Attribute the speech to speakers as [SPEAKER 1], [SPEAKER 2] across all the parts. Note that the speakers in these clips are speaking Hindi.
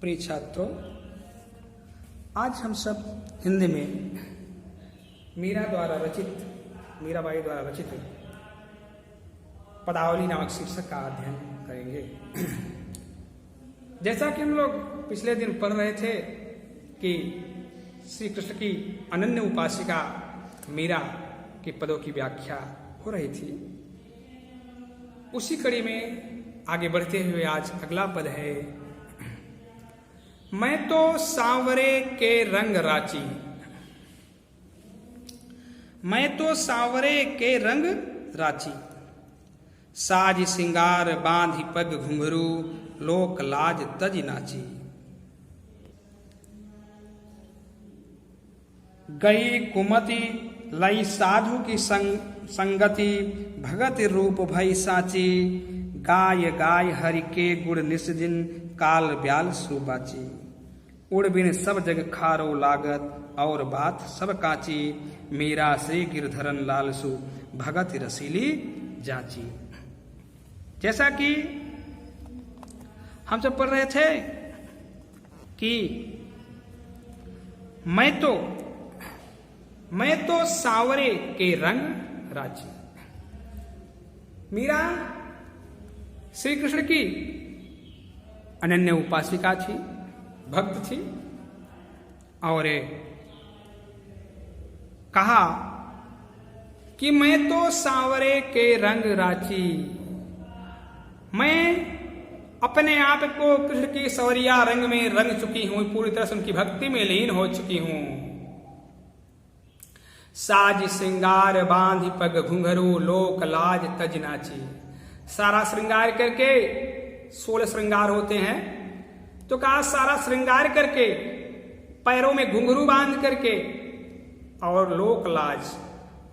[SPEAKER 1] प्रिय छात्रों, आज हम सब हिंदी में मीराबाई द्वारा रचित पदावली नामक शीर्षक का अध्ययन करेंगे। जैसा कि हम लोग पिछले दिन पढ़ रहे थे कि श्री कृष्ण की अनन्य उपासिका मीरा के पदों की व्याख्या हो रही थी, उसी कड़ी में आगे बढ़ते हुए आज अगला पद है, मैं तो सांवरे के रंग राची। मैं तो सांवरे के रंग राची, साज सिंगार बांधी पग घुंघरू, लोक लाज तज नाची। गई कुमति लई साधु की संगति, भगत रूप भई साची। गाय गाय हरि के गुण निस दिन, काल ब्याल सुबाची। उड़ बिन सब जग खारो लागत, और बात सब काची। मीरा श्री गिरधरन लालसु, भगत रसीली जाची। जैसा कि हम सब पढ़ रहे थे कि मैं तो सांवरे के रंग राची। मीरा श्री कृष्ण की अनन्य उपासिका थी, भक्त थी, और कहा कि मैं तो सांवरे के रंग राची। मैं अपने आप को कृष्ण की सवरिया रंग में रंग चुकी हूं, पूरी तरह से उनकी भक्ति में लीन हो चुकी हूं। साज श्रृंगार बांधी पग घुंघरू, लोक लाज तज नाची। सारा श्रृंगार करके 16 श्रृंगार होते हैं, तो कहा सारा श्रृंगार करके, पैरों में घुंघरू बांध करके, और लोक लाज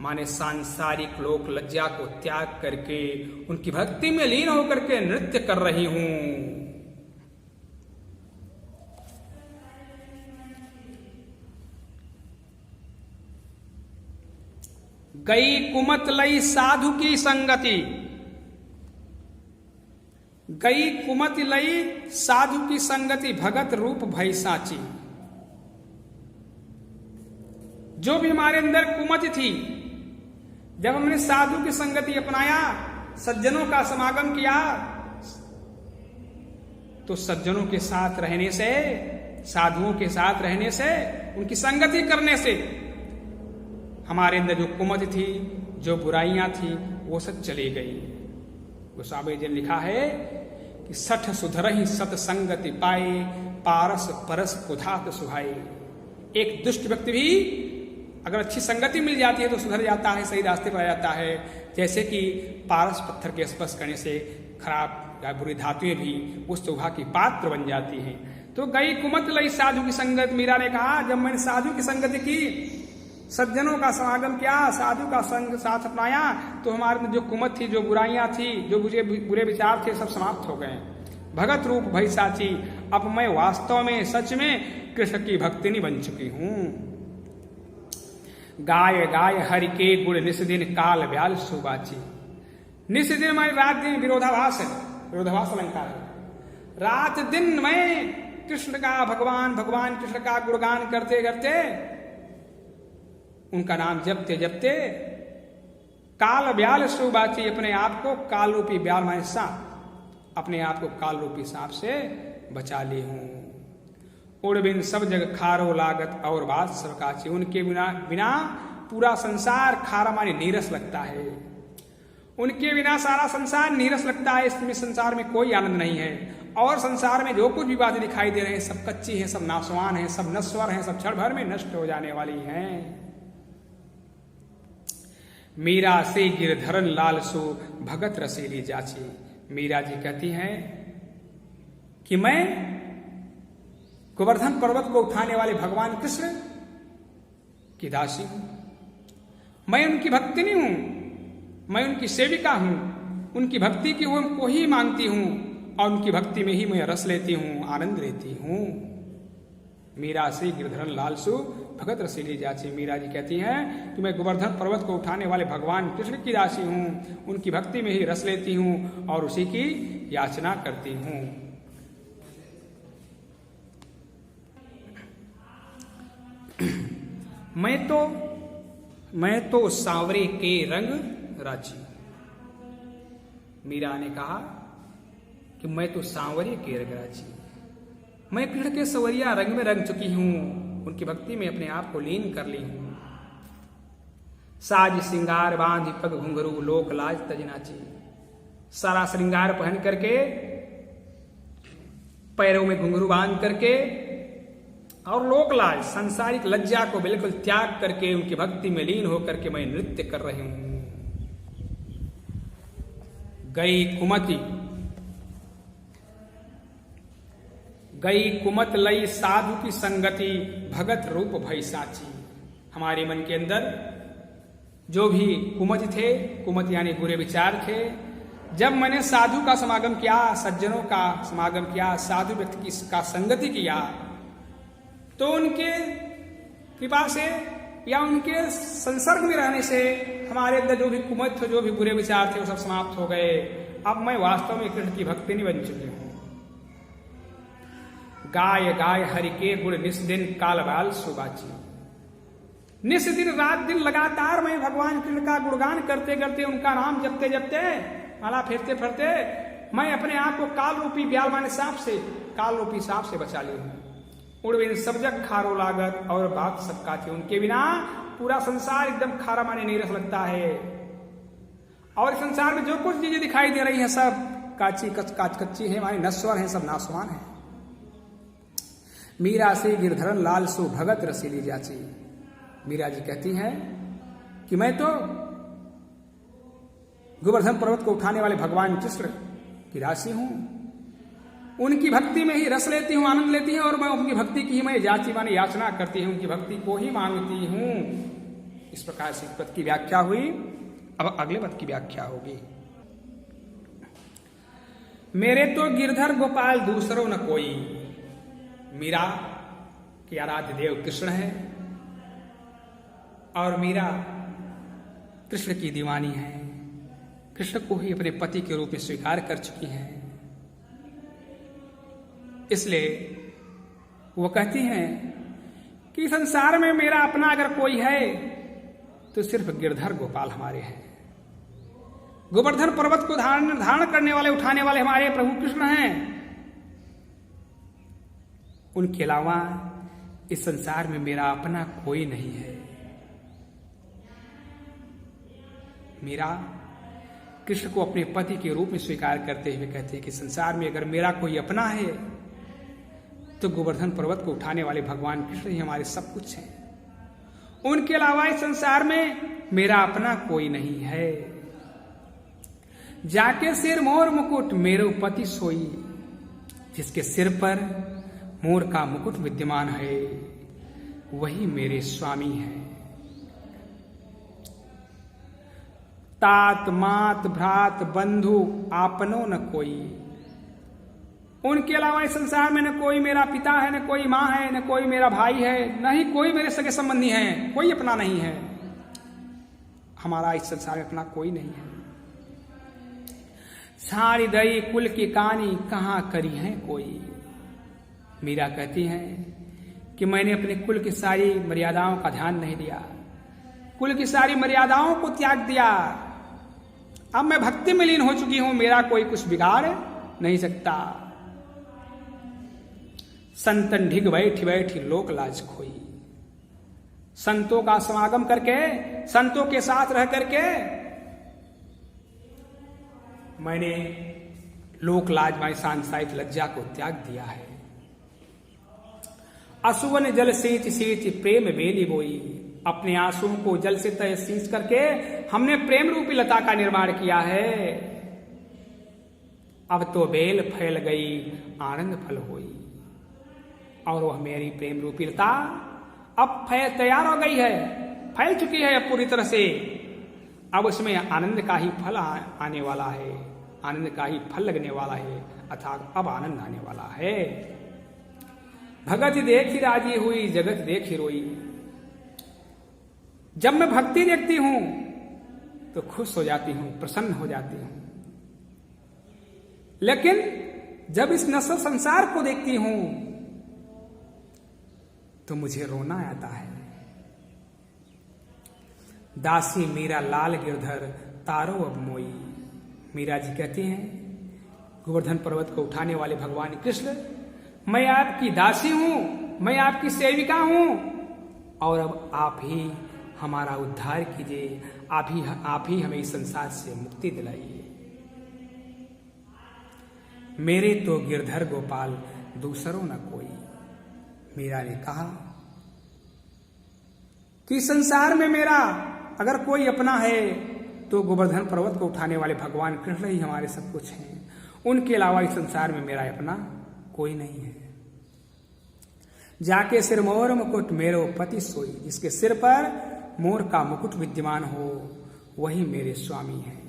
[SPEAKER 1] माने सांसारिक लोक लज्जा को त्याग करके उनकी भक्ति में लीन होकर के नृत्य कर रही हूं। गई कुमत लई साधु की संगति। गई कुमति लई साधु की संगति, भगत रूप भई साची। जो भी हमारे अंदर कुमति थी, जब हमने साधु की संगति अपनाया, सज्जनों का समागम किया, तो सज्जनों के साथ रहने से, साधुओं के साथ रहने से, उनकी संगति करने से हमारे अंदर जो कुमति थी, जो बुराइयां थी, वो सब चली गई। गोसावी जी ने लिखा है कि सठ सुधरहि सत संगति पाए, पारस परस कुधात सुहाए। एक दुष्ट व्यक्ति भी अगर अच्छी संगति मिल जाती है तो सुधर जाता है, सही रास्ते पर आ जाता है। जैसे कि पारस पत्थर के स्पर्श करने से खराब या बुरी धातुएं भी उस शोभा की पात्र बन जाती हैं। तो गई कुमत लई साधु की संगत। मीरा ने कहा, जब मैंने साधु की संगति की, सज्जनों का समागम किया, साधु का संग साथ अपनाया, तो हमारे में जो कुमत थी, जो बुराइयां थी, जो बुरे विचार थे, सब समाप्त हो गए। भगत रूप भई साची। अब मैं वास्तव में, सच में कृष्ण की भक्तिनी बन चुकी हूं। गाय गाय हरि के गुण निस दिन, काल ब्याल सुबाची। निस दिन मैं, रात दिन विरोधाभास है, विरोधाभास अलंकार है। रात दिन मैं कृष्ण का, भगवान कृष्ण का गुणगान करते करते, उनका नाम जपते जपते, काल ब्याल सुबाची, अपने आप को काल रूपी ब्याल माने सांप, अपने आप को काल रूपी सांप से बचा ली हूं। उड़ बिन सब जग खारो लागत, और बात सब काची। उनके बिना पूरा संसार खारा माने नीरस लगता है। उनके बिना सारा संसार नीरस लगता है। इसमें संसार में कोई आनंद नहीं है। और संसार में जो कुछ भी बातें दिखाई दे रहे हैं, सब कच्ची हैं, सब नाशवान हैं, सब नश्वर हैं, सब क्षण भर में नष्ट हो जाने वाली हैं। मीरा से गिरधरन लालसु, भगत रसीली जाची। मीरा जी कहती हैं कि मैं गोवर्धन पर्वत को उठाने वाले भगवान कृष्ण की दासी हूं। मैं उनकी भक्तिनी हूं, मैं उनकी सेविका हूं, उनकी भक्ति की को ही मांगती हूं, और उनकी भक्ति में ही मैं रस लेती हूं, आनंद लेती हूं। मीरा श्री गिरधरन लालसु, भगत रसीली जाची। मीरा जी कहती हैं कि मैं गोवर्धन पर्वत को उठाने वाले भगवान कृष्ण की दासी हूं, उनकी भक्ति में ही रस लेती हूं और उसी की याचना करती हूं। मैं तो सांवरे के रंग राची। मीरा ने कहा कि मैं तो सांवरे के रंग राची, मैं कृष्ण के सवरिया रंग में रंग चुकी हूं, उनकी भक्ति में अपने आप को लीन कर ली हूं। साज श्रृंगार बांध पग घुंघरू लोक लाज तज नाची। सारा श्रृंगार पहन करके, पैरों में घुंघरू बांध करके और लोक लाज सांसारिक लज्जा को बिल्कुल त्याग करके उनकी भक्ति में लीन होकर के मैं नृत्य कर रही हूं। गई कुमत लई साधु की संगति, भगत रूप भई साची। हमारे मन के अंदर जो भी कुमत थे, कुमत यानी बुरे विचार थे, जब मैंने साधु का समागम किया, सज्जनों का समागम किया, साधु व्यक्ति का संगति किया, तो उनके कृपा से या उनके संसर्ग में रहने से हमारे अंदर जो भी कुमत थे, जो भी बुरे विचार थे, वो सब समाप्त हो गए। अब मैं वास्तव में कृष्ण की भक्ति नहीं बन चुकी हूं। गाय गाय हरि के गुण निस दिन काल बाल सुबाची। निस दिन रात दिन लगातार मैं भगवान कृष्ण का गुणगान करते करते, उनका नाम जपते जपते, माला फेरते फेरते मैं अपने आप को काल रूपी ब्याल माने सांप से, काल रूपी सांप से बचा ली हूं। उड़बिन सब जग खारो लागत और बात सबका थी। उनके बिना पूरा संसार एकदम खारा माने नीरस लगता है। और संसार में जो कुछ चीजें दिखाई दे रही हैं सब कच्ची है, माने नश्वर है, सब नासवान है। मीरा से गिरधरन लाल सु भगत रसीली जाची। मीरा जी कहती हैं कि मैं तो गोवर्धन पर्वत को उठाने वाले भगवान कृष्ण की राशि हूं, उनकी भक्ति में ही रस लेती हूं, आनंद लेती हूं, और मैं उनकी भक्ति की ही मैं जाची माने याचना करती हूं, उनकी भक्ति को ही मांगती हूं। इस प्रकार से पद की व्याख्या हुई। अब अगले पद की व्याख्या होगी। मेरे तो गिरधर गोपाल दूसरों न कोई। मीरा के आराध्य देव कृष्ण है और मीरा कृष्ण की दीवानी है, कृष्ण को ही अपने पति के रूप में स्वीकार कर चुकी हैं। इसलिए वो कहती हैं कि संसार में मेरा अपना अगर कोई है तो सिर्फ गिरधर गोपाल हमारे हैं। गोवर्धन पर्वत को धारण करने वाले, उठाने वाले हमारे प्रभु कृष्ण हैं। उनके अलावा इस संसार में मेरा अपना कोई नहीं है। मीरा कृष्ण को अपने पति के रूप में स्वीकार करते हुए कहते हैं कि संसार में अगर मेरा कोई अपना है तो गोवर्धन पर्वत को उठाने वाले भगवान कृष्ण ही हमारे सब कुछ हैं। उनके अलावा इस संसार में मेरा अपना कोई नहीं है। जाके सिर मोर मुकुट मेरो पति सोई। जिसके सिर पर मोर का मुकुट विद्यमान है वही मेरे स्वामी है। तात मात भ्रात बंधु आपनो न कोई। उनके अलावा इस संसार में न कोई मेरा पिता है, न कोई मां है, न कोई मेरा भाई है, न ही कोई मेरे सगे संबंधी हैं। कोई अपना नहीं है। हमारा इस संसार में अपना कोई नहीं है। सारी दई कुल की कहानी कहां करी है कोई। मीरा कहती हैं कि मैंने अपने कुल की सारी मर्यादाओं का ध्यान नहीं दिया, कुल की सारी मर्यादाओं को त्याग दिया। अब मैं भक्ति में लीन हो चुकी हूं, मेरा कोई कुछ बिगाड़ नहीं सकता। संतन ढिग बैठी बैठी लोक लाज खोई। संतों का समागम करके, संतों के साथ रह करके मैंने लोक लाज माई सांसारिक लज्जा को त्याग दिया है। असुवन जल सींच सींच प्रेम बेली बोई। अपने आंसुओं को जल से तय सींच करके हमने प्रेम रूपी लता का निर्माण किया है। अब तो बेल फैल गई आनंद फल हुई। और वह मेरी प्रेम रूपी लता अब तैयार हो गई है, फैल चुकी है अब पूरी तरह से। अब उसमें आनंद का ही फल आने वाला है, आनंद का ही फल लगने वाला है, अर्थात अब आनंद आने वाला है। भगत देखी राजी हुई, जगत देखी रोई। जब मैं भक्ति देखती हूं तो खुश हो जाती हूं, प्रसन्न हो जाती हूं। लेकिन जब इस नश्वर संसार को देखती हूं तो मुझे रोना आता है। दासी मीरा लाल गिरधर तारो अब मोई। मीरा जी कहते हैं गोवर्धन पर्वत को उठाने वाले भगवान कृष्ण, मैं आपकी दासी हूं, मैं आपकी सेविका हूं, और अब आप ही हमारा उद्धार कीजिए, आप ही हमें इस संसार से मुक्ति दिलाइए। मेरे तो गिरधर गोपाल दूसरों न कोई। मीरा ने कहा कि संसार में मेरा अगर कोई अपना है तो गोवर्धन पर्वत को उठाने वाले भगवान कृष्ण ही हमारे सब कुछ हैं। उनके अलावा इस संसार में मेरा अपना कोई नहीं है। जाके सिर मोर मुकुट मेरो पति सोई। जिसके सिर पर मोर का मुकुट विद्यमान हो वही मेरे स्वामी हैं।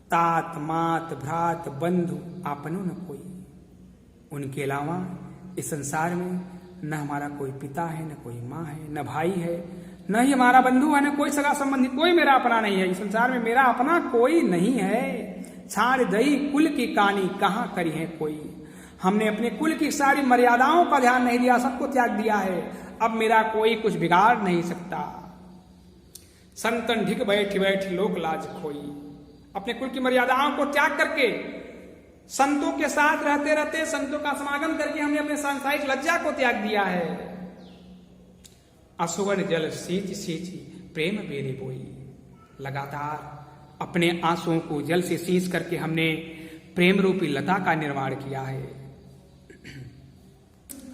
[SPEAKER 1] तात मात भ्रात बंधु आपनो न कोई। उनके अलावा इस संसार में न हमारा कोई पिता है, न कोई माँ है, न भाई है, न ही हमारा बंधु है, न कोई सगा संबंधी, कोई मेरा अपना नहीं है। इस संसार में मेरा अपना कोई नहीं है। छाड़ दई कुल की कहानी कहाँ करी है कोई। हमने अपने कुल की सारी मर्यादाओं का ध्यान नहीं दिया, सबको त्याग दिया है। अब मेरा कोई कुछ बिगाड़ नहीं सकता। संतन ढिक बैठ बैठ लोक लाज खोई। अपने कुल की मर्यादाओं को त्याग करके संतों के साथ रहते रहते, संतों का समागम करके हमने अपने सांसारिक लज्जा को त्याग दिया है। असुवन जल सींच सींच प्रेम बेरी बोई। लगातार अपने आंसुओं को जल से सींच करके हमने प्रेम रूपी लता का निर्माण किया है।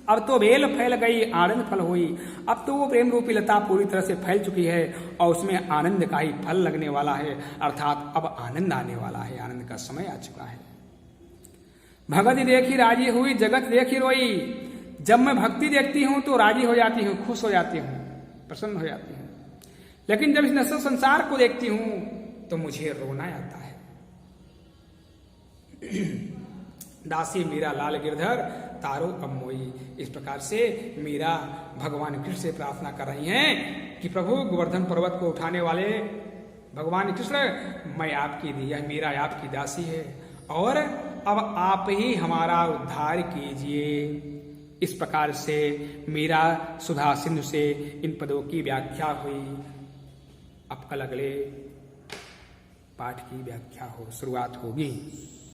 [SPEAKER 1] अब तो बेल फैल गई आनंद फल हुई। अब तो वो प्रेम रूपी लता पूरी तरह से फैल चुकी है और उसमें आनंद का ही फल लगने वाला है, अर्थात अब आनंद आने वाला है, आनंद का समय आ चुका है। भगति देखी राजी हुई, जगत देखी रोई। जब मैं भक्ति देखती हूं तो राजी हो जाती हूं, खुश हो जाती हूं, प्रसन्न हो जाती हूं। लेकिन जब इस नश्वर संसार को देखती हूं तो मुझे रोना आता है। दासी मीरा लाल गिरधर तारो अब मोई। इस प्रकार से मीरा भगवान कृष्ण से प्रार्थना कर रही हैं कि प्रभु गोवर्धन पर्वत को उठाने वाले भगवान कृष्ण, मैं आपकी यह मीरा आपकी दासी है और अब आप ही हमारा उद्धार कीजिए। इस प्रकार से मीरा सुधा सिंधु से इन पदों की व्याख्या हुई। अब कल अगले पाठ की व्याख्या शुरुआत होगी।